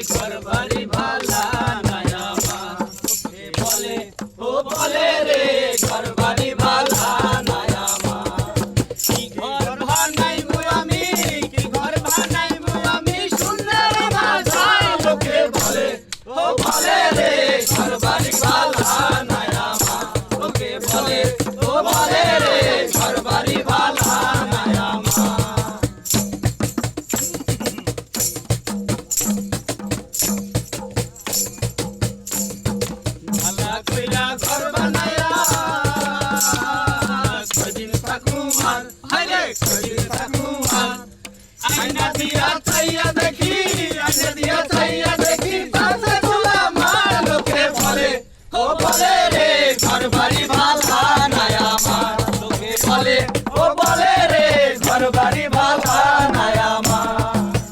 ঘর বাড়ি ভালা নাই আমার বলে ও বলে রে ঘর বাড়ি ভালা নাই আমার কি ঘর বানাইবো আমি কি ঘর বানাইবো আমি সুন্দর মাঝায় লোকে বলে ও বলে রে ঘর বাড়ি ভালা নাই আমার লোকে বলে ও বলে রে ঘর বাড়ি ভালা নাই আমার ভালা কইরা ঘর বানায়া কদিন থাকুমার হায়রে কদিন থাকুমার আয়না দিয়া চাইয়া দেখি আয়না দিয়া চাইয়া দেখি পাশে তোলা মার লোকে বলে ও বলে রে ঘর বাড়ি ভালা নাই আমার লোকে বলে ও বলে রে ঘর বাড়ি ভালা নাই আমার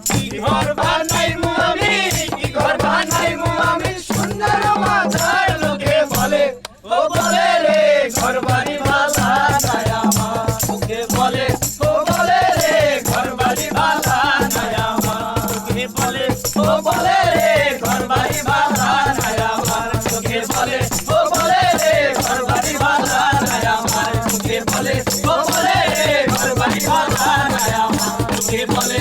কি ঘর বানাইমু আমি কি ঘর বানাইমু আমি সুন্দর মাঝার লোকে বলে ও বলে রে ঘর বাড়ি ভালা নাই আমার লোকে বলে ও বলে রে ঘর বাড়ি ভালা নাই আমার লোকে বলে ও বলে রে ঘর বাড়ি ভালা নাই আমার লোকে বলে ও বলে রে ঘর বাড়ি ভালা নাই আমার লোকে বলে ও বলে রে ঘর বাড়ি ভালা নাই আমার লোকে বলে